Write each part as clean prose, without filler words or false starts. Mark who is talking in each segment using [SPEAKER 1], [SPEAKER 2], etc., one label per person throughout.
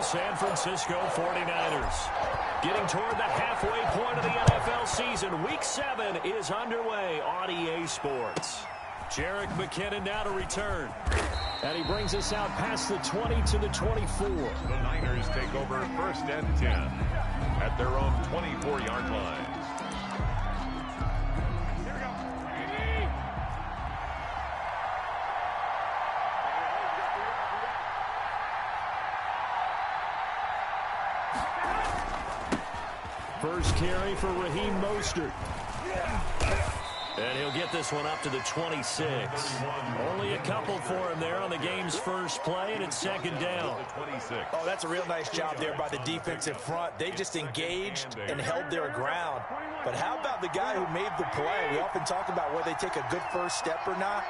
[SPEAKER 1] San Francisco 49ers. Getting toward the halfway point of the NFL season, Week 7 is underway on EA Sports. Jerick McKinnon now to return. And he brings us out past the 20 to the 24.
[SPEAKER 2] The Niners take over 1st and 10 at their own 24-yard line.
[SPEAKER 1] First carry for Raheem Mostert. And he'll get this one up to the 26. Only a couple for him there on the game's first play, and it's 2nd down.
[SPEAKER 3] Oh, that's a real nice job there by the defensive front. They just engaged and held their ground. But how about the guy who made the play? We often talk about whether they take a good first step or not.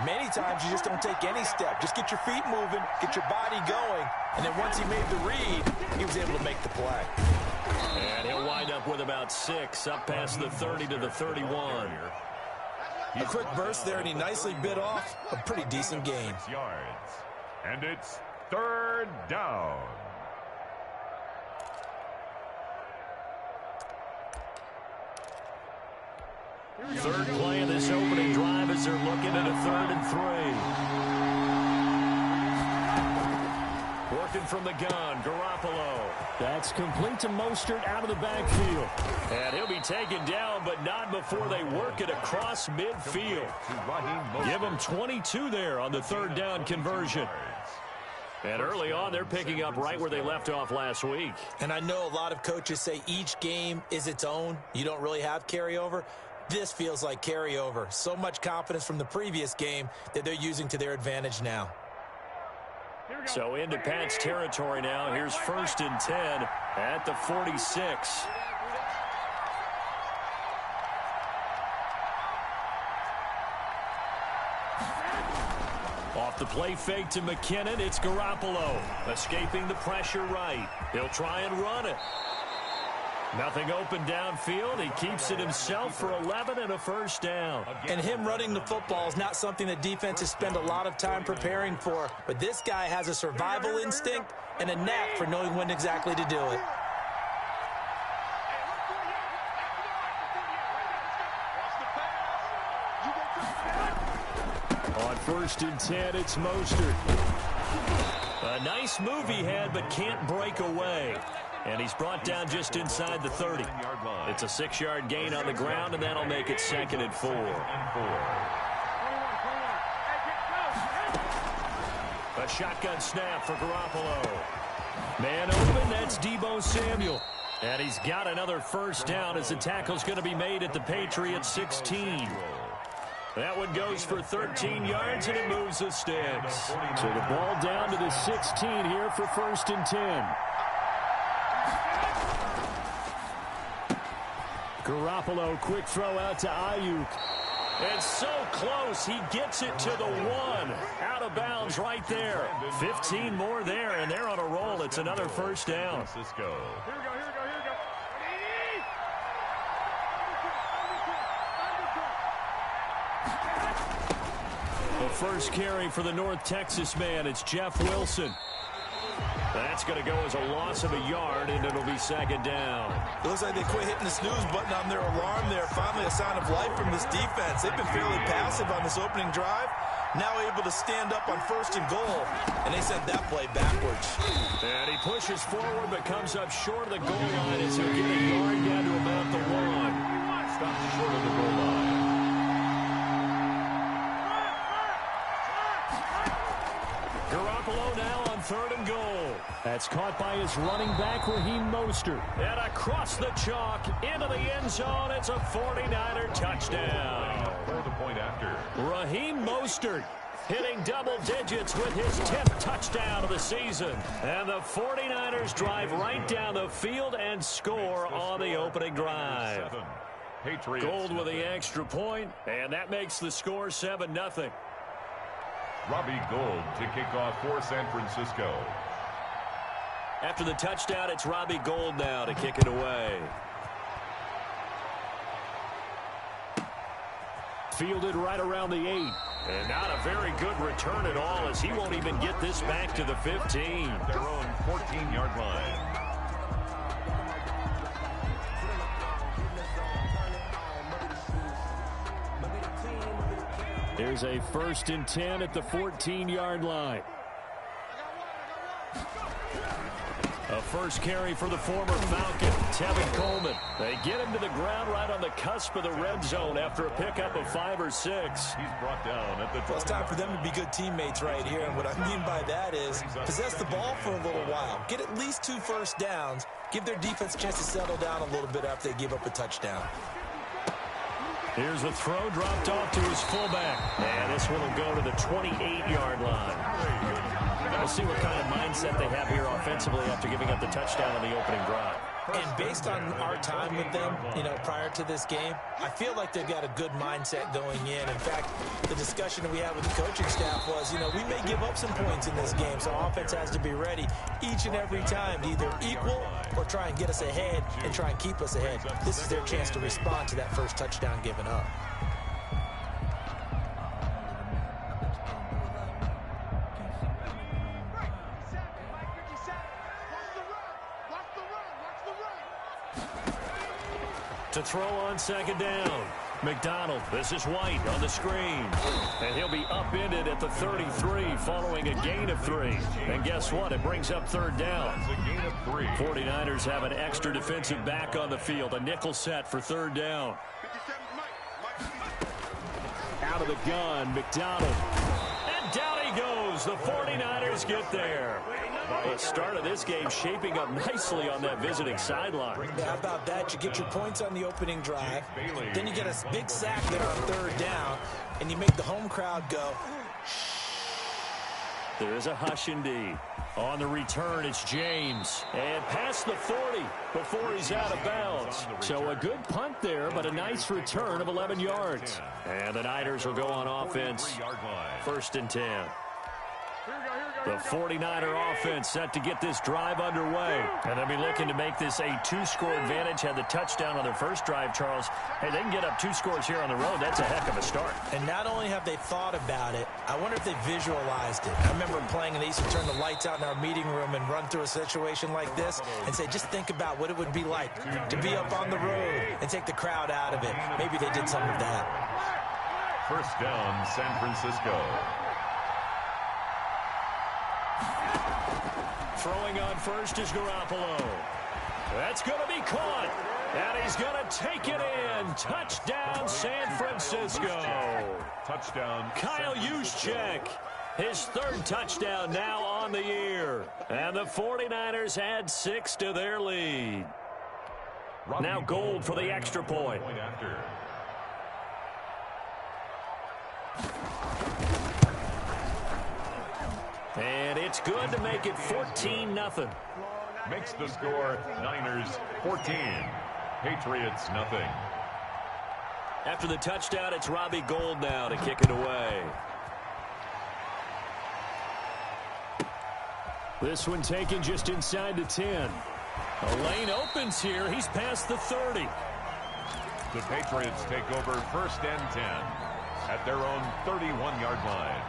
[SPEAKER 3] Many times you just don't take any step. Just get your feet moving, get your body going, and then once he made the read, he was able to make the play.
[SPEAKER 1] And he'll wind up with about 6, up past the 30 to the 31.
[SPEAKER 3] A quick burst there, and he nicely bit off a pretty decent gain.
[SPEAKER 2] 6 yards. And it's 3rd down.
[SPEAKER 1] Third play of this opening drive as they're looking at a 3rd and 3. Working from the gun, Garoppolo. That's complete to Mostert out of the backfield. And he'll be taken down, but not before they work it across midfield. Give him 22 there on the 3rd down conversion. And early on, they're picking up right where they left off last week.
[SPEAKER 3] And I know a lot of coaches say each game is its own. You don't really have carryover. This feels like carryover. So much confidence from the previous game that they're using to their advantage now.
[SPEAKER 1] So into Pat's territory now. Here's 1st and 10 at the 46. Off the play fake to McKinnon, it's Garoppolo. Escaping the pressure right. He'll try and run it. Nothing open downfield. He keeps it himself for 11 and a 1st down.
[SPEAKER 3] And him running the football is not something that defenses spend a lot of time preparing for. But this guy has a survival instinct and a knack for knowing when exactly to do it.
[SPEAKER 1] On 1st and 10, it's Mostert. A nice move he had, but can't break away. And he's brought down just inside the 30. It's a 6-yard gain on the ground, and that'll make it 2nd and 4. A shotgun snap for Garoppolo. Man open, that's Deebo Samuel. And he's got another 1st down as the tackle's going to be made at the Patriots 16. That one goes for 13 yards, and it moves the sticks. So the ball down to the 16 here for 1st and 10. Garoppolo, quick throw out to Ayuk. And so close, he gets it to the 1. Out of bounds right there. 15 more there, and they're on a roll. It's another 1st down.
[SPEAKER 2] Francisco.
[SPEAKER 4] Here we go.
[SPEAKER 1] The first carry for the North Texas man, it's Jeff Wilson. That's going to go as a loss of a yard, and it'll be 2nd down.
[SPEAKER 3] It looks like they quit hitting the snooze button on their alarm there. Finally a sign of life from this defense. They've been fairly passive on this opening drive. Now able to stand up on 1st and goal, and they sent that play backwards.
[SPEAKER 1] And he pushes forward, but comes up short of the goal line as he'll get a yard down to about the 1.
[SPEAKER 2] Stopped short of the goal line.
[SPEAKER 1] Garoppolo now on 3rd and goal. That's caught by his running back, Raheem Mostert. And across the chalk, into the end zone, it's a 49er touchdown.
[SPEAKER 2] For the point after.
[SPEAKER 1] Raheem Mostert hitting double digits with his 10th touchdown of the season. And the 49ers drive right down the field and score on the opening drive.
[SPEAKER 2] Patriots.
[SPEAKER 1] Gold with the extra point, and that makes the score 7-0.
[SPEAKER 2] Robbie Gould to kick off for San Francisco.
[SPEAKER 1] After the touchdown, it's Robbie Gould now to kick it away. Fielded right around the 8. And not a very good return at all, as he won't even get this back to the 15.
[SPEAKER 2] Their own 14-yard line.
[SPEAKER 1] Here's a 1st and 10 at the 14-yard line. A first carry for the former Falcon, Tevin Coleman. They get him to the ground right on the cusp of the red zone after a pickup of 5 or 6.
[SPEAKER 2] He's brought down at the...
[SPEAKER 3] Well, it's time for them to be good teammates right here, and what I mean by that is possess the ball for a little while. Get at least 2 first downs. Give their defense a chance to settle down a little bit after they give up a touchdown.
[SPEAKER 1] Here's a throw dropped off to his fullback. And this one will go to the 28-yard line. We'll see what kind of mindset they have here offensively after giving up the touchdown on the opening drive.
[SPEAKER 3] And based on our time with them, prior to this game, I feel like they've got a good mindset going in. In fact, the discussion that we had with the coaching staff was, we may give up some points in this game, so offense has to be ready each and every time to either equal or try and get us ahead and try and keep us ahead. This is their chance to respond to that first touchdown given up.
[SPEAKER 1] To throw on 2nd down. McDonald, this is White on the screen. And he'll be upended at the 33 following a gain of 3. And guess what? It brings up 3rd down.
[SPEAKER 2] It's a gain of 3.
[SPEAKER 1] 49ers have an extra defensive back on the field. A nickel set for 3rd down. Out of the gun, McDonald. And down he goes. The 49ers get there. The start of this game shaping up nicely on that visiting sideline.
[SPEAKER 3] Yeah, how about that? You get your points on the opening drive. Then you get a big sack there on 3rd down, and you make the home crowd go.
[SPEAKER 1] There is a hush indeed. On the return, it's James. And past the 40 before he's out of bounds. So a good punt there, but a nice return of 11 yards. And the Niners will go on offense. 1st and 10. The 49er offense set to get this drive underway. And they'll be looking to make this a 2-score advantage. Had the touchdown on their first drive, Charles. Hey, they can get up 2 scores here on the road. That's a heck of a start.
[SPEAKER 3] And not only have they thought about it, I wonder if they visualized it. I remember playing, and they used to turn the lights out in our meeting room and run through a situation like this and say, just think about what it would be like to be up on the road and take the crowd out of it. Maybe they did some of that.
[SPEAKER 2] 1st down, San Francisco.
[SPEAKER 1] Throwing on first is Garoppolo. That's going to be caught. And he's going to take it in. Touchdown, San Francisco.
[SPEAKER 2] Touchdown.
[SPEAKER 1] Kyle Juszczyk. His 3rd touchdown now on the year. And the 49ers add 6 to their lead. Now Gold for the extra point. And it's good to make it 14-0.
[SPEAKER 2] Makes the score Niners 14. Patriots nothing.
[SPEAKER 1] After the touchdown, it's Robbie Gould now to kick it away. This one taken just inside the 10. A lane opens here. He's past the 30.
[SPEAKER 2] The Patriots take over 1st and 10 at their own 31-yard line.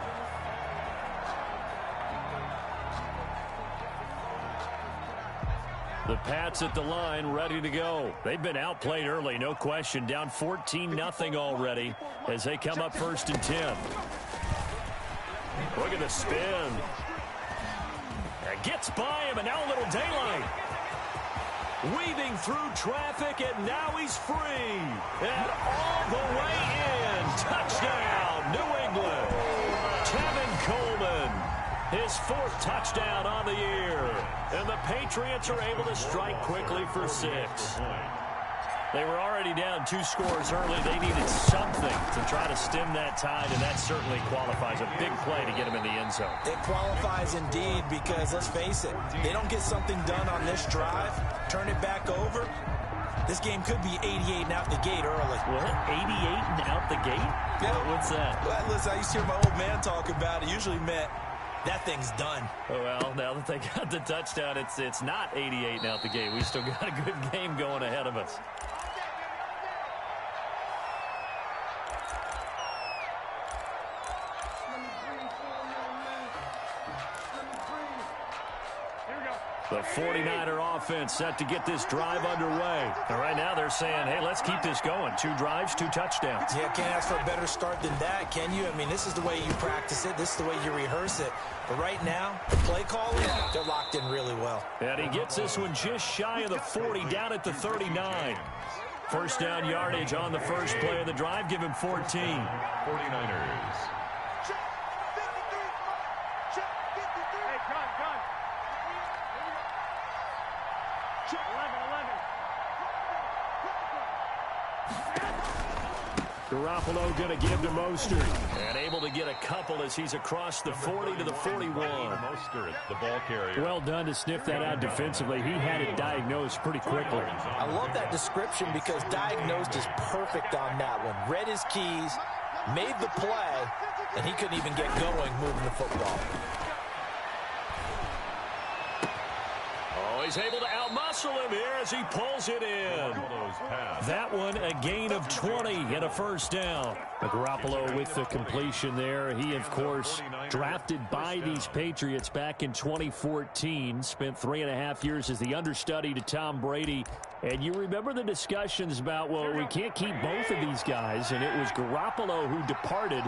[SPEAKER 1] The Pats at the line, ready to go. They've been outplayed early, no question. Down 14-0 already as they come up 1st and 10. Look at the spin. It gets by him, and now a little daylight. Weaving through traffic, and now he's free. And all the way in. Touchdown, New England. Tevin Coleman. His 4th touchdown on the year. And the Patriots are able to strike quickly for 6. They were already down 2 scores early. They needed something to try to stem that tide, and that certainly qualifies. A big play to get them in the end zone.
[SPEAKER 3] It qualifies indeed because, let's face it, they don't get something done on this drive, turn it back over, this game could be 88 and out the gate early.
[SPEAKER 1] What? 88 and out the gate?
[SPEAKER 3] Yeah.
[SPEAKER 1] What's that?
[SPEAKER 3] Well, listen, I used to hear my old man talk about it. Usually meant that thing's done.
[SPEAKER 1] Well, now that they got the touchdown, it's not 88 and out the gate. We still got a good game going ahead of us. 49er offense set to get this drive underway. And right now they're saying, hey, let's keep this going. 2 drives, 2 touchdowns.
[SPEAKER 3] Yeah, can't ask for a better start than that, can you? I mean, this is the way you practice it. This is the way you rehearse it. But right now, the play calling, they're locked in really well.
[SPEAKER 1] And he gets this one just shy of the 40, down at the 39. First down yardage on the first play of the drive. Give him 14.
[SPEAKER 2] 49ers.
[SPEAKER 1] Garoppolo going to give to Mostert. And able to get a couple as he's across the 40 to the 41.
[SPEAKER 2] Mostert, the ball carrier.
[SPEAKER 1] Well done to sniff that out defensively. He had it diagnosed pretty quickly.
[SPEAKER 3] I love that description because diagnosed is perfect on that one. Read his keys, made the play, and he couldn't even get going moving the football.
[SPEAKER 1] He's able to outmuscle him here as he pulls it in. That one, a gain of 20 and a first down. Garoppolo with the completion there. He, of course, drafted by these Patriots back in 2014. Spent 3.5 years as the understudy to Tom Brady. And you remember the discussions about, well, we can't keep both of these guys. And it was Garoppolo who departed,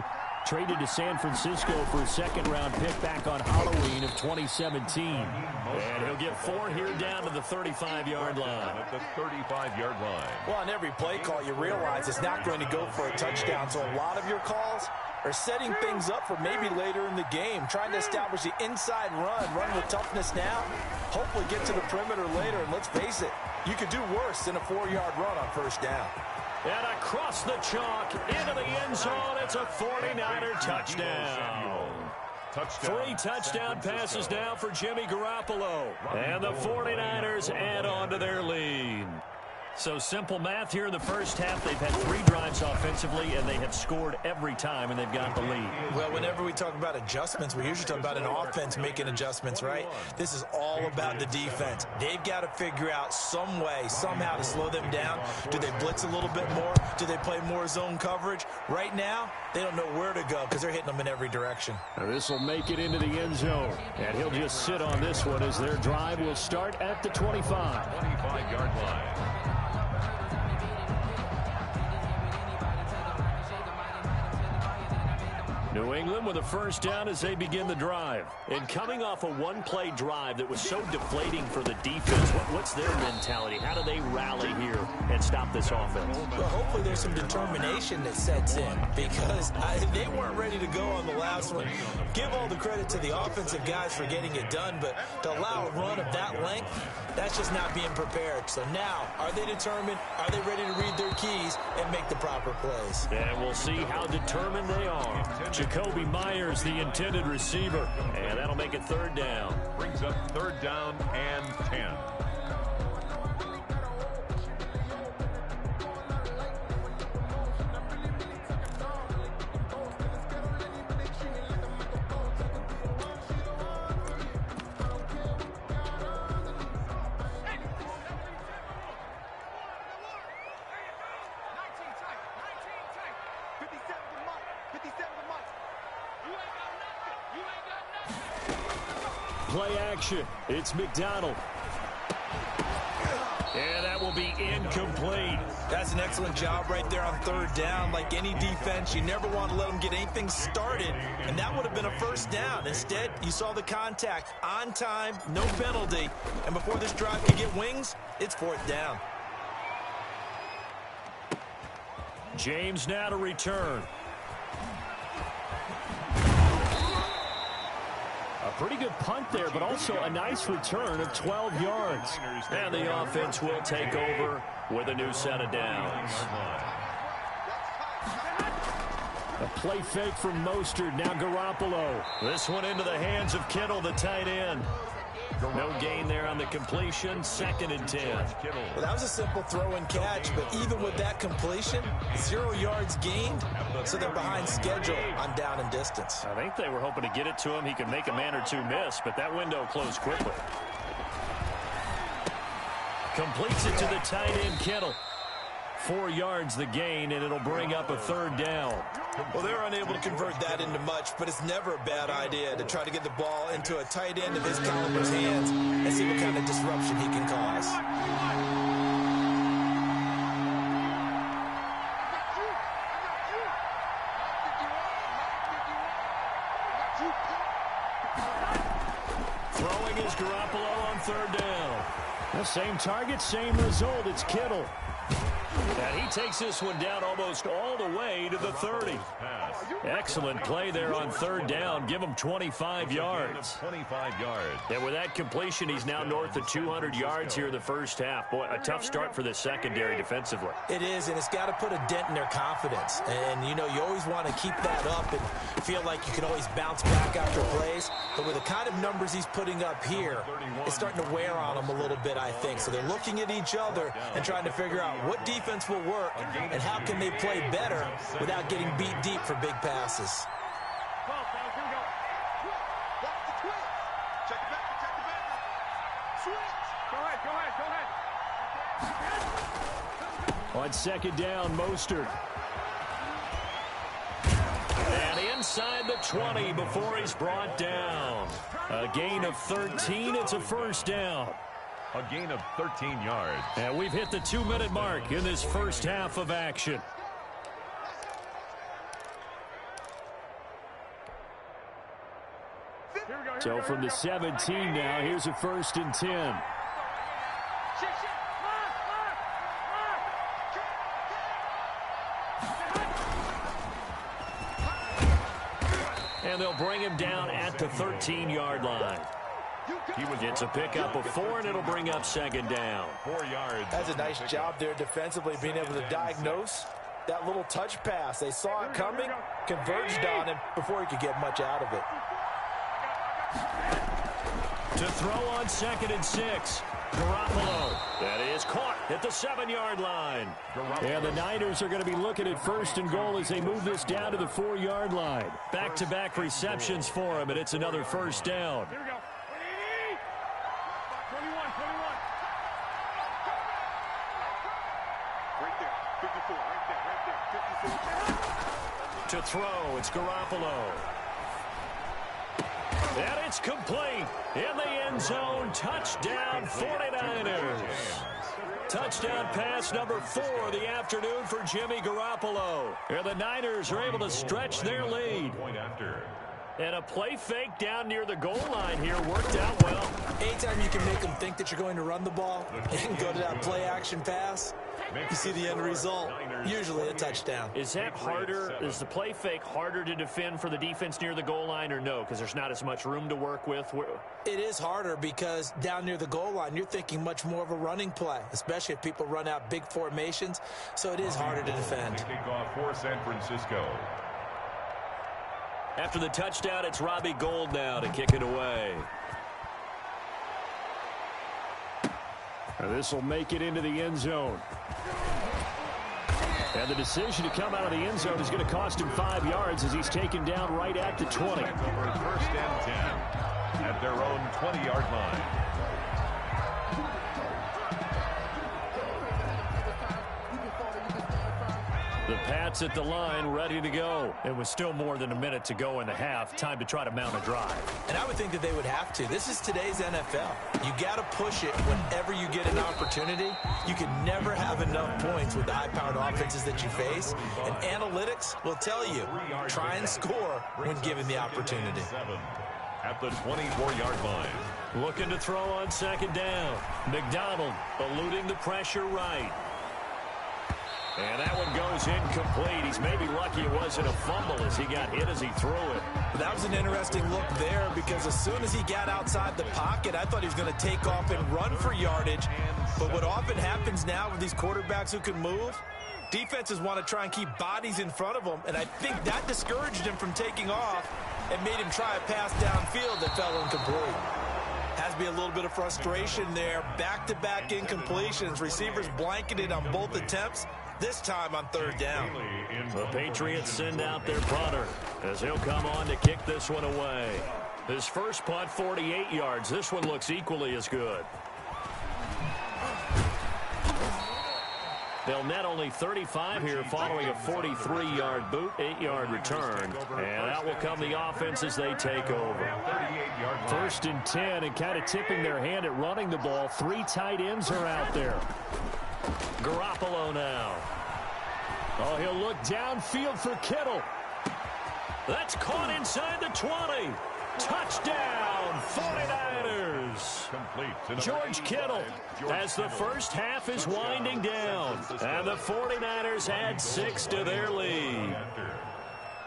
[SPEAKER 1] traded to San Francisco for a second-round pick back on Halloween of 2017. And he'll get 4 here down to the 35-yard line.
[SPEAKER 2] At the 35-yard line.
[SPEAKER 3] Well, on every play call, you realize it's not going to go for a touchdown. So a lot of your calls are setting things up for maybe later in the game, trying to establish the inside run with toughness now, hopefully get to the perimeter later. And let's face it, you could do worse than a 4-yard run on first down.
[SPEAKER 1] And across the chalk, into the end zone, it's a 49er touchdown. 3 touchdown passes now for Jimmy Garoppolo. And the 49ers add on to their lead. So simple math here in the first half. They've had 3 drives offensively, and they have scored every time, and they've got the lead.
[SPEAKER 3] Well, whenever we talk about adjustments, we usually talk about an offense making adjustments, right? This is all about the defense. They've got to figure out some way, somehow to slow them down. Do they blitz a little bit more? Do they play more zone coverage? Right now, they don't know where to go because they're hitting them in every direction.
[SPEAKER 1] This will make it into the end zone, and he'll just sit on this one as their drive will start at the 25.
[SPEAKER 2] 25-yard line.
[SPEAKER 1] New England with a first down as they begin the drive. And coming off a one-play drive that was so deflating for the defense, what's their mentality? How do they rally here and stop this offense?
[SPEAKER 3] Well, hopefully there's some determination that sets in because they weren't ready to go on the last one. Give all the credit to the offensive guys for getting it done, but to allow a run of that length, that's just not being prepared. So now, are they determined? Are they ready to read their keys and make the proper plays?
[SPEAKER 1] And we'll see how determined they are. Jacoby Myers, the intended receiver, and that'll make it 3rd down.
[SPEAKER 2] Brings up 3rd down and 10.
[SPEAKER 1] Play action. It's McDonald. And that will be incomplete.
[SPEAKER 3] That's an excellent job right there on 3rd down. Like any defense, you never want to let them get anything started, and that would have been a first down. Instead, you saw the contact on time, no penalty, and before this drive could get wings, it's 4th down.
[SPEAKER 1] James now to return. A pretty good punt there, but also a nice return of 12 yards. And the offense will take over with a new set of downs. A play fake from Mostert, now Garoppolo. This one into the hands of Kittle, the tight end. No gain there on the completion, 2nd and 10.
[SPEAKER 3] Well, that was a simple throw and catch, but even with that completion, 0 yards gained, so they're behind schedule on down and distance.
[SPEAKER 1] I think they were hoping to get it to him. He could make a man or 2 miss, but that window closed quickly. Completes it to the tight end, Kittle. 4 yards the gain, and it'll bring up a 3rd down.
[SPEAKER 3] Well, they're unable to convert that into much, but it's never a bad idea to try to get the ball into a tight end of his caliber's hands and see what kind of disruption he can cause.
[SPEAKER 1] Throwing is Garoppolo on third down. The same target, same result. It's Kittle. And he takes this one down almost all the way to the 30. Excellent play there on third down. Give him 25 yards.
[SPEAKER 2] 25 yards.
[SPEAKER 1] And with that completion, he's now north of 200 yards here in the first half. Boy, a tough start for the secondary defensively.
[SPEAKER 3] It is, and it's got to put a dent in their confidence. And, you know, you always want to keep that up and feel like you can always bounce back after plays. But with the kind of numbers he's putting up here, it's starting to wear on them a little bit, I think. So they're looking at each other and trying to figure out what defense will work and how can they play better without getting beat deep for big passes.
[SPEAKER 1] On second down, Mostert. And inside the 20 before he's brought down. A gain of 13. It's a first down.
[SPEAKER 2] A gain of 13 yards.
[SPEAKER 1] And we've hit the 2-minute mark in this first half of action. So from the 17 now, here's a 1st and 10. And they'll bring him down at the 13-yard line. It's a pickup of 4, and it'll bring up second down.
[SPEAKER 2] 4 yards.
[SPEAKER 3] That's a nice job there defensively, being able to diagnose that little touch pass. They saw it coming, converged on him before he could get much out of it.
[SPEAKER 1] To throw on 2nd and 6. Garoppolo. That is caught at the 7-yard line. And the Niners are going to be looking at 1st and goal as they move this down to the 4-yard line. Back-to-back receptions for him, and it's another first down.
[SPEAKER 4] Here we go.
[SPEAKER 1] To throw, it's Garoppolo. And it's complete in the end zone. Touchdown, 49ers. Touchdown pass number 4 of the afternoon for Jimmy Garoppolo. And the Niners are able to stretch their lead. And a play fake down near the goal line here worked out well.
[SPEAKER 3] Anytime you can make them think that you're going to run the ball and go to that play action pass, you see the end result, usually a touchdown.
[SPEAKER 1] Is that harder? Is the play fake harder to defend for the defense near the goal line or no? Because there's not as much room to work with.
[SPEAKER 3] It is harder because down near the goal line, you're thinking much more of a running play, especially if people run out big formations. So it is harder to defend.
[SPEAKER 2] Kickoff for San Francisco.
[SPEAKER 1] After the touchdown, it's Robbie Gould now to kick it away. This will make it into the end zone. And the decision to come out of the end zone is going to cost him 5 yards as he's taken down right at the 20.
[SPEAKER 2] 1st and 10 at their own 20-yard line.
[SPEAKER 1] The Pats at the line, ready to go. It was still more than a minute to go in the half. Time to try to mount a drive.
[SPEAKER 3] And I would think that they would have to. This is today's NFL. You got to push it whenever you get an opportunity. You can never have enough points with the high-powered offenses that you face. And analytics will tell you, try and score when given the opportunity.
[SPEAKER 2] At the 24-yard line.
[SPEAKER 1] Looking to throw on 2nd down. McDonald eluding the pressure right. And that one goes incomplete. He's maybe lucky it wasn't a fumble as he got hit as he threw it.
[SPEAKER 3] That was an interesting look there because as soon as he got outside the pocket, I thought he was going to take off and run for yardage. But what often happens now with these quarterbacks who can move, defenses want to try and keep bodies in front of them. And I think that discouraged him from taking off and made him try a pass downfield that fell incomplete. Has to be a little bit of frustration there. Back-to-back incompletions. Receivers blanketed on both attempts. This time on 3rd down.
[SPEAKER 1] The Patriots send out their punter as he'll come on to kick this one away. His first punt, 48 yards. This one looks equally as good. They'll net only 35 here following a 43-yard boot, 8-yard return. And out will come the offense as they take over. 1st and 10, and kind of tipping their hand at running the ball. 3 tight ends are out there. Garoppolo now. Oh, he'll look downfield for Kittle. That's caught inside the 20. Touchdown, 49ers. George Kittle as the first half is winding down. And the 49ers add 6 to their lead.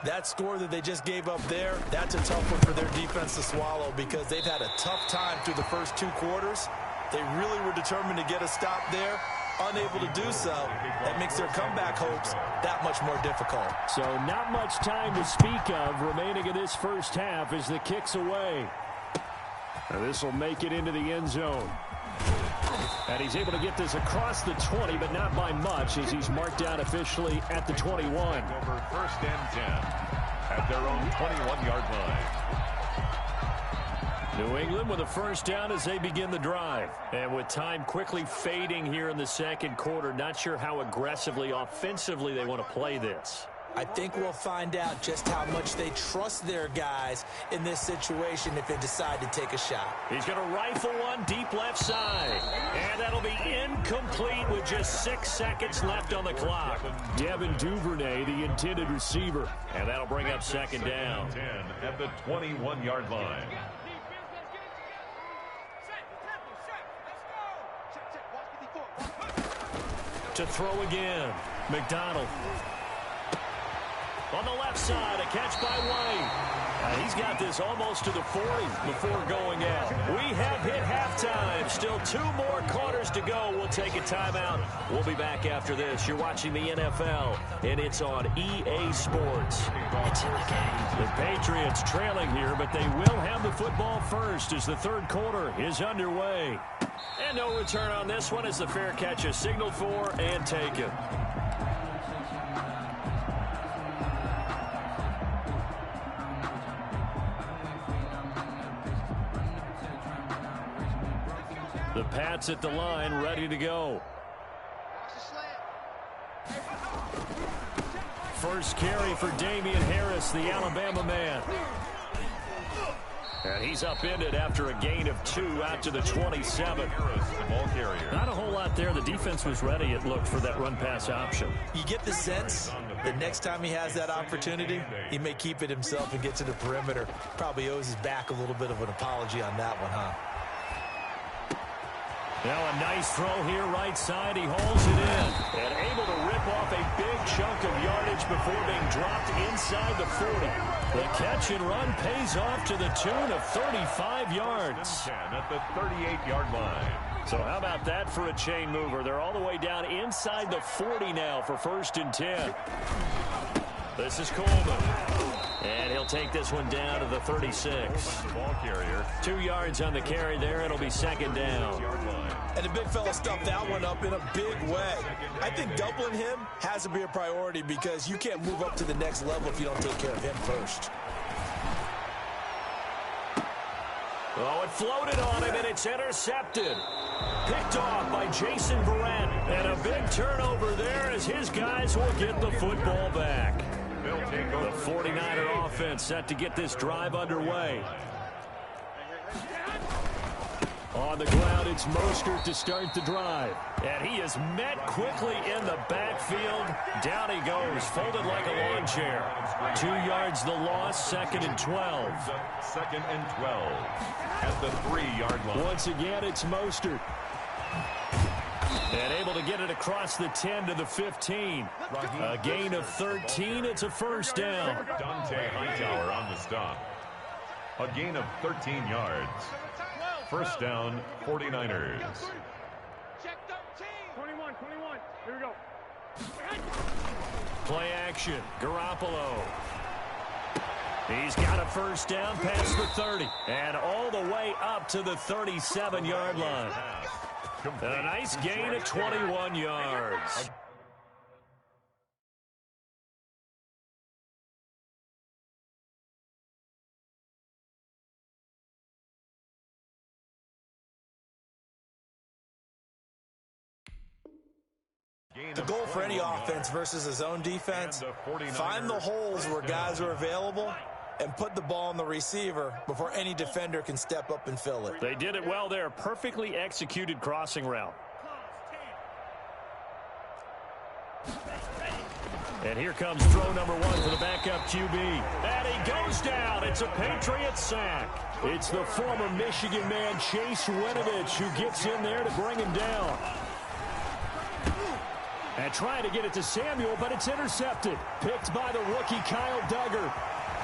[SPEAKER 3] That score that they just gave up there, that's a tough one for their defense to swallow because they've had a tough time through the first 2 quarters. They really were determined to get a stop there. Unable to do so, that makes their comeback hopes that much more difficult.
[SPEAKER 1] So not much time to speak of remaining in this first half as the kick's away. And this will make it into the end zone. And he's able to get this across the 20, but not by much as he's marked down officially at the 21.
[SPEAKER 2] Over 1st and 10 at their own 21-yard line.
[SPEAKER 1] New England with a first down as they begin the drive. And with time quickly fading here in the second quarter, not sure how aggressively, offensively they want to play this.
[SPEAKER 3] I think we'll find out just how much they trust their guys in this situation if they decide to take a shot.
[SPEAKER 1] He's going to rifle one deep left side. And that'll be incomplete with just 6 seconds left on the clock. Devin Duvernay, the intended receiver. And that'll bring up 2nd down.
[SPEAKER 2] 10 at the 21-yard line.
[SPEAKER 1] To throw again. McDonald. On the left side, a catch by White. He's got this almost to the 40 before going out. We have hit halftime. Still 2 more quarters to go. We'll take a timeout. We'll be back after this. You're watching the NFL, and it's on EA Sports. It's in the game. The Patriots trailing here, but they will have the football first as the 3rd quarter is underway. And no return on this one as the fair catch is signaled for and taken. The Pats at the line, ready to go. First carry for Damian Harris, the Alabama man. And he's upended after a gain of 2 out to the 27. Not a whole lot there. The defense was ready, it looked, for that run-pass option.
[SPEAKER 3] You get the sense that next time he has that opportunity, he may keep it himself and get to the perimeter. Probably owes his back a little bit of an apology on that one, huh?
[SPEAKER 1] Now a nice throw here right side. He hauls it in and able to rip off a big chunk of yardage before being dropped inside the 40. The catch and run pays off to the tune of 35 yards.
[SPEAKER 2] 10 at the 38-yard line.
[SPEAKER 1] So how about that for a chain mover? They're all the way down inside the 40 now for 1st and 10. This is Coleman. And he'll take this one down to the 36.
[SPEAKER 2] Ball carrier.
[SPEAKER 1] 2 yards on the carry there. It'll be 2nd down.
[SPEAKER 3] And the big fella stuffed that one up in a big way. I think doubling him has to be a priority because you can't move up to the next level if you don't take care of him first.
[SPEAKER 1] Oh, it floated on him, and it's intercepted. Picked off by Jason Verrett. And a big turnover there as his guys will get the football back. The 49er offense set to get this drive underway. On the ground, it's Mostert to start the drive. And he is met quickly in the backfield. Down he goes, folded like a lawn chair. 2 yards the loss, 2nd and 12.
[SPEAKER 2] 2nd and 12 at the 3-yard line.
[SPEAKER 1] Once again, it's Mostert. And able to get it across the 10 to the 15. A gain of 13. It's a first down.
[SPEAKER 2] Dante Hightower on the stop. A gain of 13 yards. First down, 49ers.
[SPEAKER 4] Check 13. 21. Here we go.
[SPEAKER 1] Play action. Garoppolo. He's got a first down past the 30. And all the way up to the 37-yard line. A nice gain of 21 yards.
[SPEAKER 2] Gain
[SPEAKER 3] The goal for any offense versus a zone defense, find the holes where guys are available and put the ball on the receiver before any defender can step up and fill it.
[SPEAKER 1] They did it well there. Perfectly executed crossing route. And here comes throw number 1 for the backup QB. And he goes down. It's a Patriots sack. It's the former Michigan man, Chase Winovich, who gets in there to bring him down. And trying to get it to Samuel, but it's intercepted. Picked by the rookie, Kyle Duggar.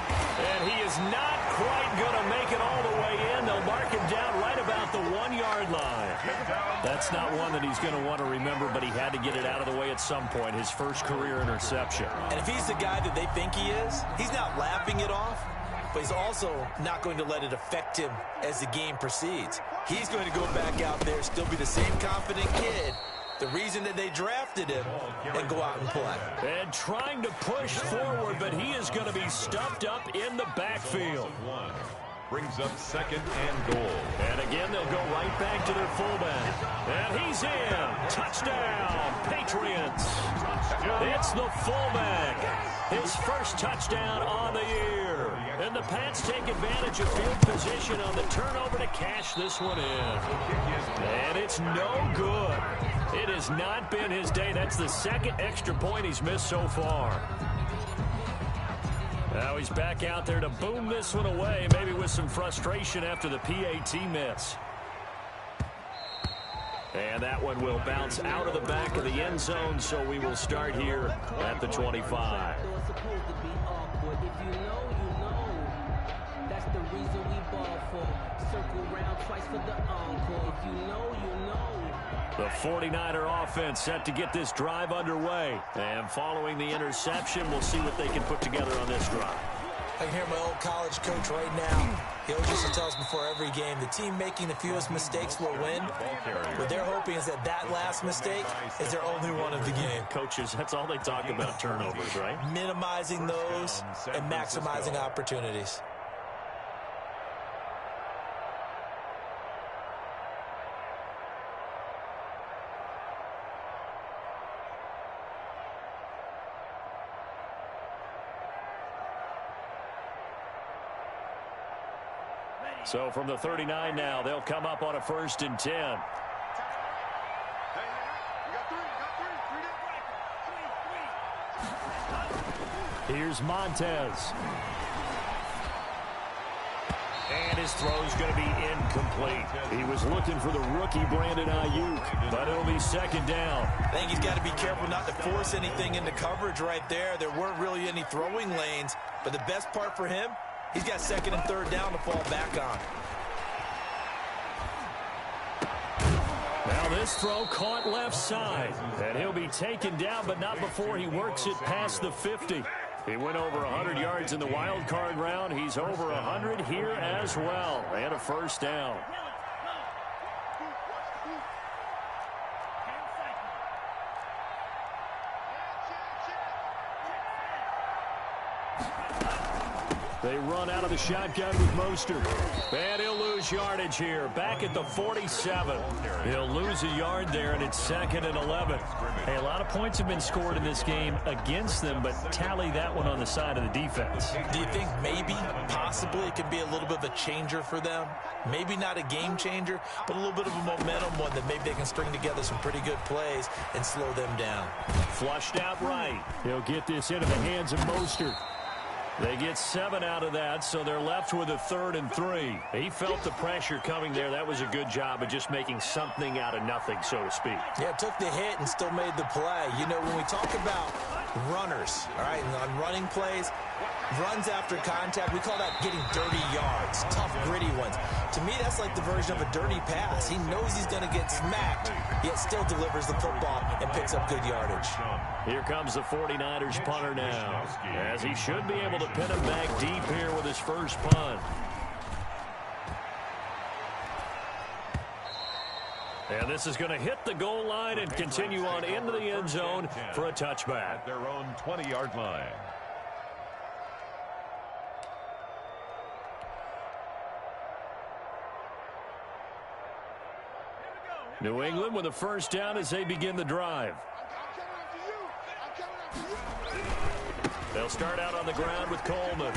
[SPEAKER 1] And he is not quite going to make it all the way in. They'll mark him down right about the 1-yard line. That's not one that he's going to want to remember, but he had to get it out of the way at some point. His first career interception.
[SPEAKER 3] And if he's the guy that they think he is, he's not laughing it off, but he's also not going to let it affect him as the game proceeds. He's going to go back out there, still be the same confident kid, the reason that they drafted him, and go out and play.
[SPEAKER 1] And trying to push forward, but he is going to be stuffed up in the backfield.
[SPEAKER 2] Brings up 2nd and goal.
[SPEAKER 1] And again, they'll go right back to their fullback. And he's in. Touchdown, Patriots. It's the fullback. His first touchdown on the year. And the Pats take advantage of field position on the turnover to cash this one in. And it's no good. It has not been his day. That's the 2nd extra point he's missed so far. Now he's back out there to boom this one away, maybe with some frustration after the PAT miss. And that one will bounce out of the back of the end zone, so we will start here at the 25.
[SPEAKER 5] That's the reason we ball for. Circle round twice for the encore. If you know, you know.
[SPEAKER 1] The 49er offense set to get this drive underway. And following the interception, we'll see what they can put together on this drive.
[SPEAKER 3] I can hear my old college coach right now. He always used to tell us before every game, the team making the fewest mistakes will win. What they're hoping is that last mistake is their only one of the game.
[SPEAKER 1] Coaches, that's all they talk about, turnovers, right?
[SPEAKER 3] Minimizing those and maximizing opportunities.
[SPEAKER 1] So from the 39 now, they'll come up on a 1st and 10. Here's Montez. And his throw's going to be incomplete. He was looking for the rookie Brandon Ayuk, but it'll be 2nd down.
[SPEAKER 3] I think he's got to be careful not to force anything into coverage right there. There weren't really any throwing lanes, but the best part for him, he's got 2nd and 3rd down to fall back on.
[SPEAKER 1] Now this throw caught left side. And he'll be taken down, but not before he works it past the 50. He went over 100 yards in the wild card round. He's over 100 here as well. And a 1st down. They run out of the shotgun with Mostert. And he'll lose yardage here. Back at the 47. He'll lose a yard there, and it's 2nd and 11. Hey, a lot of points have been scored in this game against them, but tally that one on the side of the defense.
[SPEAKER 3] Do you think maybe, possibly, it could be a little bit of a changer for them? Maybe not a game changer, but a little bit of a momentum one that maybe they can string together some pretty good plays and slow them down.
[SPEAKER 1] Flushed out right. He'll get this into the hands of Mostert. They get 7 out of that, so they're left with a 3rd and 3. He felt the pressure coming there. That was a good job of just making something out of nothing, so to speak.
[SPEAKER 3] Yeah, took the hit and still made the play. You know, when we talk about runners, all right, and on running plays, runs after contact, we call that getting dirty yards, tough, gritty ones. To me, that's like the version of a dirty pass. He knows he's going to get smacked, yet still delivers the football and picks up good yardage.
[SPEAKER 1] Here comes the 49ers punter now, as he should be able to pin him back deep here with his first punt. And this is going to hit the goal line and continue on into the end zone for a touchback.
[SPEAKER 2] At their own 20-yard line.
[SPEAKER 1] New England with a 1st down as they begin the drive. They'll start out on the ground with Coleman.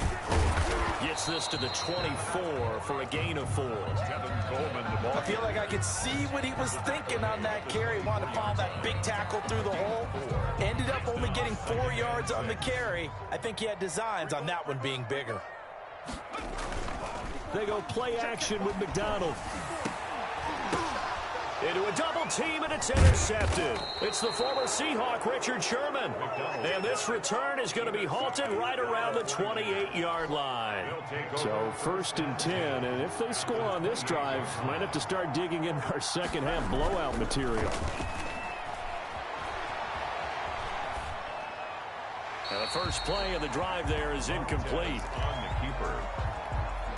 [SPEAKER 1] Gets this to the 24 for a gain of 4.
[SPEAKER 2] Tevin Coleman, the ball.
[SPEAKER 3] I feel like I could see what he was thinking on that carry. Wanted to follow that big tackle through the hole. Ended up only getting 4 yards on the carry. I think he had designs on that one being bigger.
[SPEAKER 1] They go play action with McDonald. Into a double team, and it's intercepted. It's the former Seahawk, Richard Sherman. And this return is going to be halted right around the 28-yard line. So 1st and 10, and if they score on this drive, might have to start digging in our second-half blowout material. Now the first play of the drive there is incomplete.
[SPEAKER 2] On the keeper.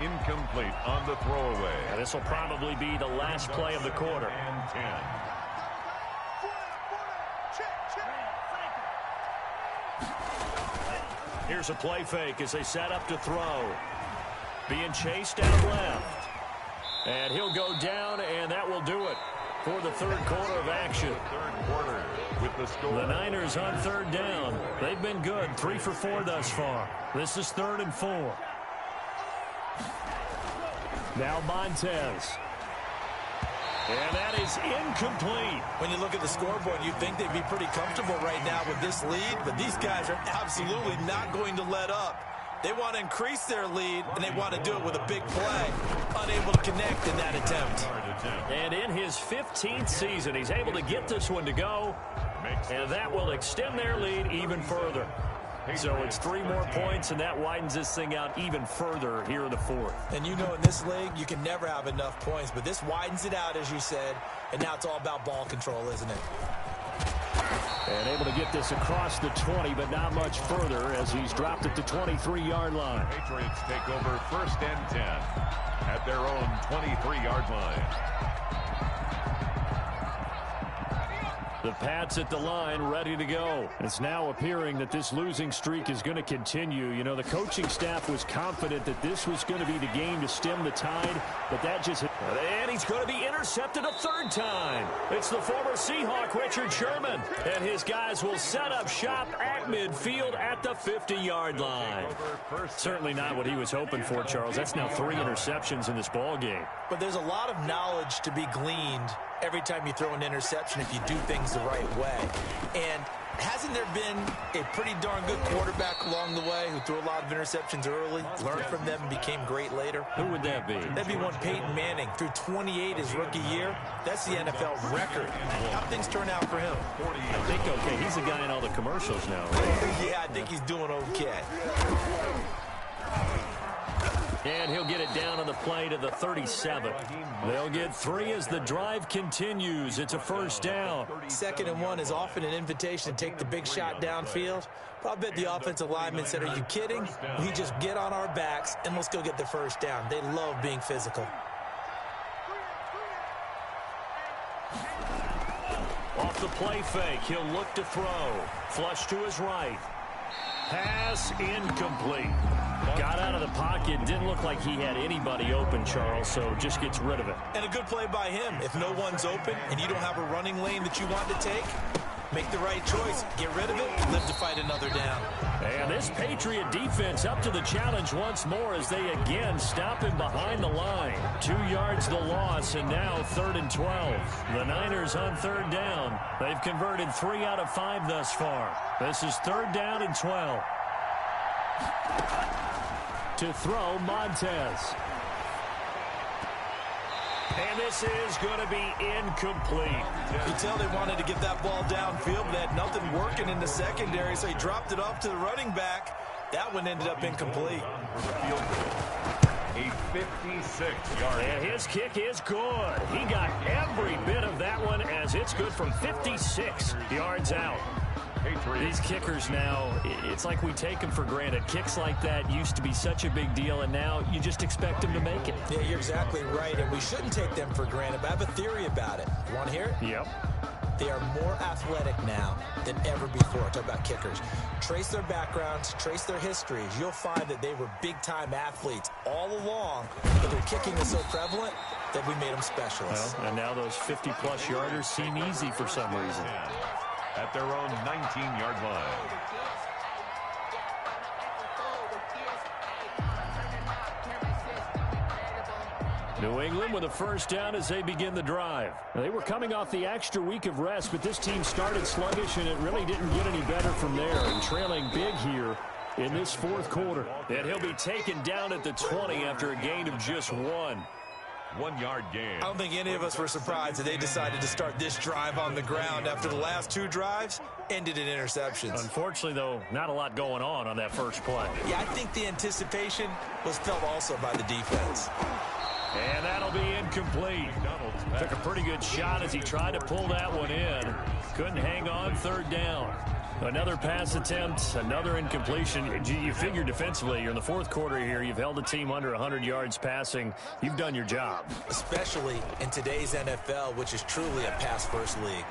[SPEAKER 2] Incomplete on the throwaway.
[SPEAKER 1] This will probably be the last play of the quarter.
[SPEAKER 2] And 10.
[SPEAKER 1] Here's a play fake as they set up to throw. Being chased out left. And he'll go down, and that will do it for the third quarter of action.
[SPEAKER 2] Third quarter with the score.
[SPEAKER 1] The Niners on 3rd down. They've been good, 3 for 4 thus far. This is 3rd and 4. Now Montez. And that is incomplete.
[SPEAKER 3] When you look at the scoreboard, you'd think they'd be pretty comfortable right now with this lead, but these guys are absolutely not going to let up. They want to increase their lead, and they want to do it with a big play. Unable to connect in that attempt.
[SPEAKER 1] And in his 15th season, he's able to get this one to go, and that will extend their lead even further. So it's 3 more points, and that widens this thing out even further here in the 4th.
[SPEAKER 3] And you know in this league, you can never have enough points, but this widens it out, as you said, and now it's all about ball control, isn't it?
[SPEAKER 1] And able to get this across the 20, but not much further as he's dropped at the 23-yard line.
[SPEAKER 2] Patriots take over 1st and 10 at their own 23-yard line.
[SPEAKER 1] The Pats at the line, ready to go. It's now appearing that this losing streak is going to continue. You know, the coaching staff was confident that this was going to be the game to stem the tide, but that just hit. And he's going to be intercepted a 3rd time. It's the former Seahawk, Richard Sherman, and his guys will set up shop at midfield at the 50-yard line. Certainly not what he was hoping for, Charles. That's now 3 interceptions in this ball game.
[SPEAKER 3] But there's a lot of knowledge to be gleaned every time you throw an interception if you do things the right way. And hasn't there been a pretty darn good quarterback along the way who threw a lot of interceptions early, learned from them, and became great later?
[SPEAKER 1] Who would that be?
[SPEAKER 3] That'd be one Peyton Manning. Threw 28 his rookie year. That's the NFL record. How things turn out for him?
[SPEAKER 1] I think, okay, he's a guy in all the commercials now, right?
[SPEAKER 3] Yeah, I think he's doing okay.
[SPEAKER 1] And he'll get it down on the play to the 37. They'll get 3 as the drive continues. It's a 1st down.
[SPEAKER 3] 2nd and 1 is often an invitation to take the big shot downfield. But I bet the offensive lineman said, are you kidding? We just get on our backs and let's go get the 1st down. They love being physical.
[SPEAKER 1] Off the play fake, he'll look to throw. Flush to his right. Pass incomplete. Got out of the pocket. Didn't look like he had anybody open, Charles, so just gets rid of it.
[SPEAKER 3] And a good play by him. If no one's open and you don't have a running lane that you want to take, make the right choice. Get rid of it. Live to fight another down.
[SPEAKER 1] And this Patriot defense up to the challenge once more as they again stop him behind the line. 2 yards the loss, and now 3rd and 12. The Niners on 3rd down. They've converted 3 out of 5 thus far. This is 3rd down and 12. To throw, Montez. And this is going to be incomplete.
[SPEAKER 3] You tell they wanted to get that ball downfield, but they had nothing working in the secondary, so he dropped it off to the running back. That one ended up incomplete.
[SPEAKER 2] A 56-yard.
[SPEAKER 1] And his kick is good. He got every bit of that one as it's good from 56 yards out. These kickers now, it's like we take them for granted. Kicks like that used to be such a big deal, and now you just expect them to make it.
[SPEAKER 3] Yeah, you're exactly right, and we shouldn't take them for granted, but I have a theory about it. You want to hear it?
[SPEAKER 1] Yep.
[SPEAKER 3] They are more athletic now than ever before. Talk about kickers. Trace their backgrounds, trace their histories. You'll find that they were big-time athletes all along, but their kicking is so prevalent that we made them specialists.
[SPEAKER 1] Well, and now those 50-plus yarders seem easy for some reason.
[SPEAKER 2] At their own 19-yard line.
[SPEAKER 1] New England with a first down as they begin the drive. They were coming off the extra week of rest, but this team started sluggish, and it really didn't get any better from there. And trailing big here in this fourth quarter. And he'll be taken down at the 20 after a gain of just 1.
[SPEAKER 2] 1 yard gain.
[SPEAKER 3] I don't think any of us were surprised that they decided to start this drive on the ground after the last 2 drives ended in interceptions.
[SPEAKER 1] Unfortunately, though, not a lot going on that first play.
[SPEAKER 3] Yeah, I think the anticipation was felt also by the defense.
[SPEAKER 1] And that'll be incomplete. Took a pretty good shot as he tried to pull that one in. Couldn't hang on third down. Another pass attempt, another incompletion. You figure defensively, you're in the fourth quarter here. You've held the team under 100 yards passing. You've done your job.
[SPEAKER 3] Especially in today's NFL, which is truly a pass-first league.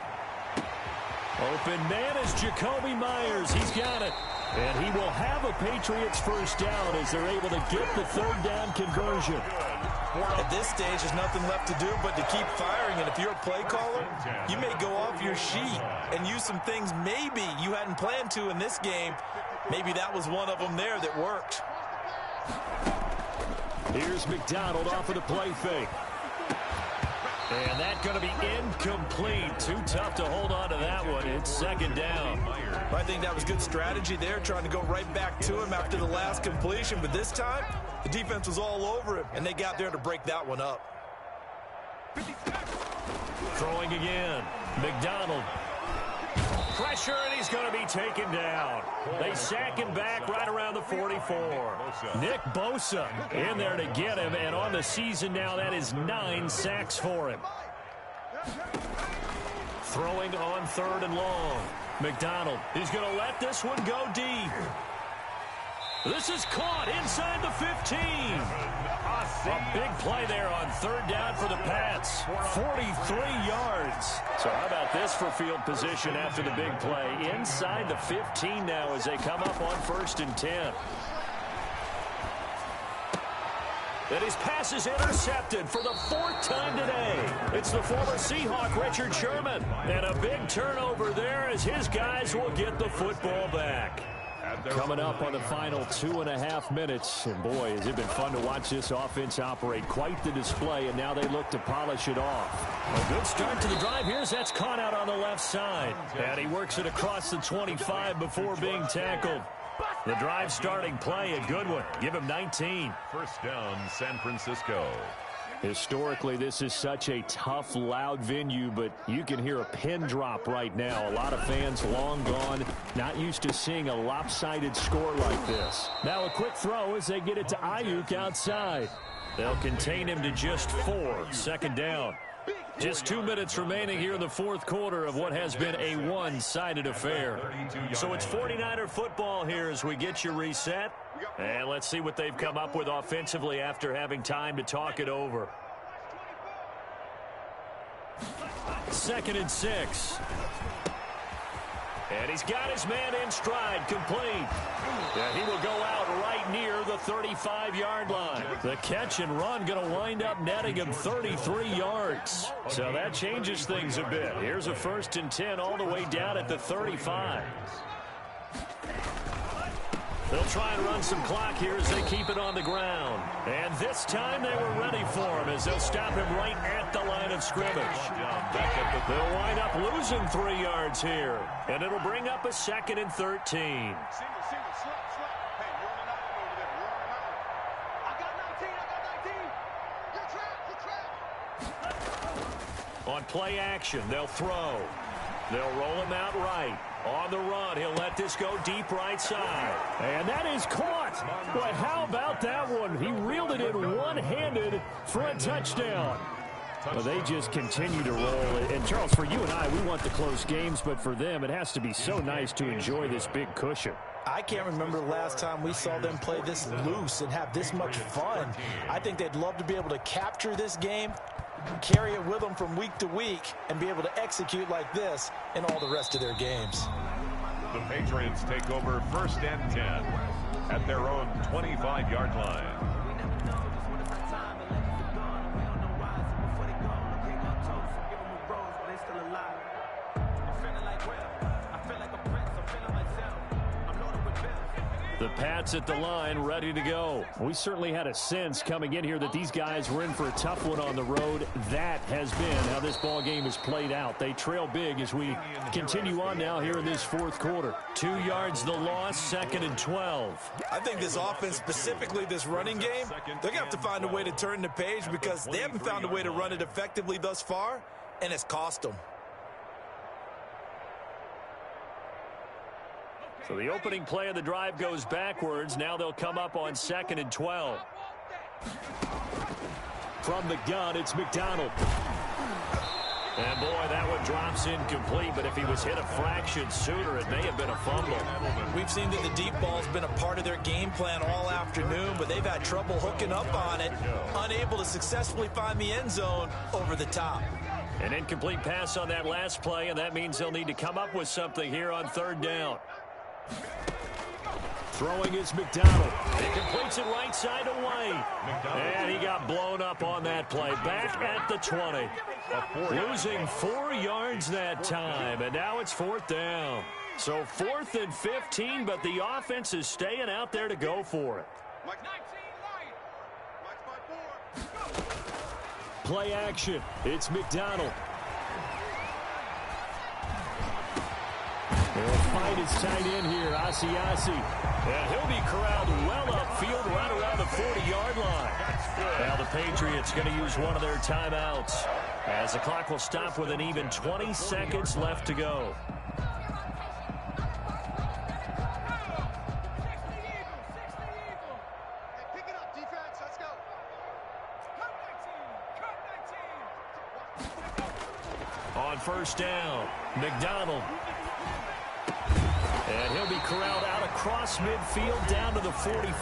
[SPEAKER 1] Open man is Jacoby Myers. He's got it. And he will have a Patriots first down as they're able to get the third down conversion.
[SPEAKER 3] At this stage, there's nothing left to do but to keep firing. And if you're a play caller, you may go off your sheet and use some things maybe you hadn't planned to in this game. Maybe that was one of them there that worked.
[SPEAKER 1] Here's McDonald off of the play fake. And that's going to be incomplete. Too tough to hold on to that one. It's second down.
[SPEAKER 3] I think that was good strategy there, trying to go right back to him after the last completion. But this time, the defense was all over him, and they got there to break that one up.
[SPEAKER 1] Throwing again. McDonald. Pressure, and he's going to be taken down. They sack him back right around the 44. Nick Bosa in there to get him, and on the season now, that is 9 sacks for him. Throwing on third and long. McDonald, he's going to let this one go deep. This is caught inside the 15. A big play there on third down for the Pats. 43 yards. So how about this for field position after the big play? Inside the 15 now as they come up on 1st and 10. And his pass is intercepted for the 4th time today. It's the former Seahawk, Richard Sherman. And a big turnover there as his guys will get the football back. Coming up on the final 2.5 minutes. And boy, has it been fun to watch this offense operate. Quite the display, and now they look to polish it off. A good start to the drive. Here's that's caught out on the left side. And he works it across the 25 before being tackled. The drive starting play, a good one. Give him 19.
[SPEAKER 2] First down, San Francisco.
[SPEAKER 1] Historically, this is such a tough, loud venue, but you can hear a pin drop right now. A lot of fans long gone, not used to seeing a lopsided score like this. Now a quick throw as they get it to Ayuk outside. They'll contain him to just 4. Second down. Just 2 minutes remaining here in the fourth quarter of what has been a one-sided affair. So it's 49er football here as we get you reset. And let's see what they've come up with offensively after having time to talk it over. 2nd and 6. And he's got his man in stride, complete. And he will go out right near the 35-yard line. The catch and run going to wind up netting him 33 yards. So that changes things a bit. Here's a 1st and 10 all the way down at the 35. They'll try and run some clock here as they keep it on the ground. And this time they were ready for him as they'll stop him right at the line of scrimmage. They'll wind up losing 3 yards here. And it'll bring up a 2nd and 13. On play action, they'll throw. They'll roll him out right. On the run, he'll let this go deep right side. And that is caught. But how about that one? He reeled it in one-handed for a touchdown. Well, they just continue to roll. And, Charles, for you and I, we want the close games, but for them, it has to be so nice to enjoy this big cushion.
[SPEAKER 3] I can't remember the last time we saw them play this loose and have this much fun. I think they'd love to be able to capture this game, carry it with them from week to week, and be able to execute like this in all the rest of their games.
[SPEAKER 2] The Patriots take over 1st and 10 at their own 25-yard line.
[SPEAKER 1] The Pats at the line, ready to go. We certainly had a sense coming in here that these guys were in for a tough one on the road. That has been how this ball game has played out. They trail big as we continue on now here in this fourth quarter. 2 yards the loss, 2nd and 12.
[SPEAKER 3] I think this offense, specifically this running game, they're going to have to find a way to turn the page because they haven't found a way to run it effectively thus far, and it's cost them.
[SPEAKER 1] So the opening play of the drive goes backwards. Now they'll come up on 2nd and 12. From the gun, it's McDonald. And boy, that one drops incomplete, but if he was hit a fraction sooner, it may have been a fumble.
[SPEAKER 3] We've seen that the deep ball's been a part of their game plan all afternoon, but they've had trouble hooking up on it, unable to successfully find the end zone over the top.
[SPEAKER 1] An incomplete pass on that last play, and that means they'll need to come up with something here on 3rd down. Throwing is McDonald. He completes it right side to White. And he got blown up on that play. Back at the 20. Losing 4 yards that time. And now it's 4th down. So 4th and 15, but the offense is staying out there to go for it. Play action. It's McDonald. They'll fight his tight end here, Asiasi. And he'll be corralled well upfield right around the 40-yard line. Now the Patriots going to use one of their timeouts as the clock will stop with an even 20 seconds left to go. On 1st down, McDonald. And he'll be corralled out across midfield down to the 45.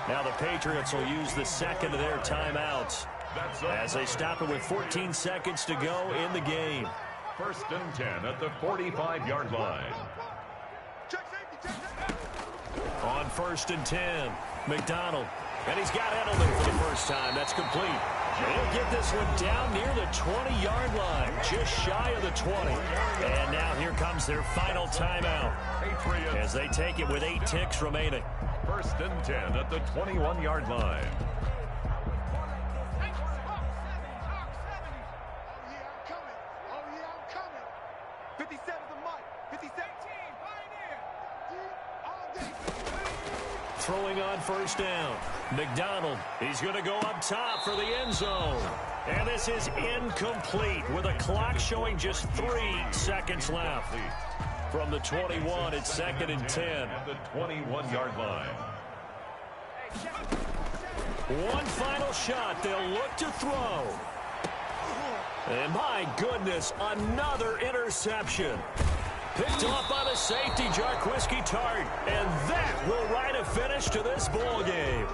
[SPEAKER 1] Now the Patriots will use the 2nd of their timeouts as they stop it with 14 seconds to go in the game.
[SPEAKER 2] 1st and 10 at the 45-yard line.
[SPEAKER 1] On 1st and 10, McDonald. And he's got Edelman for the first time. That's complete. And he'll get this one down near the 20-yard line, just shy of the 20. And now here comes their final timeout as they take it with 8 ticks remaining.
[SPEAKER 2] 1st and 10 at the 21-yard line.
[SPEAKER 1] Throwing on 1st down. McDonald, he's going to go up top for the end zone. And this is incomplete with a clock showing just 3 seconds left. From the 21, it's 2nd and 10.
[SPEAKER 2] At the 21-yard line.
[SPEAKER 1] One final shot. They'll look to throw. And my goodness, another interception. Picked off by the safety, Jarquiski Tart. And that will write a finish to this ball game.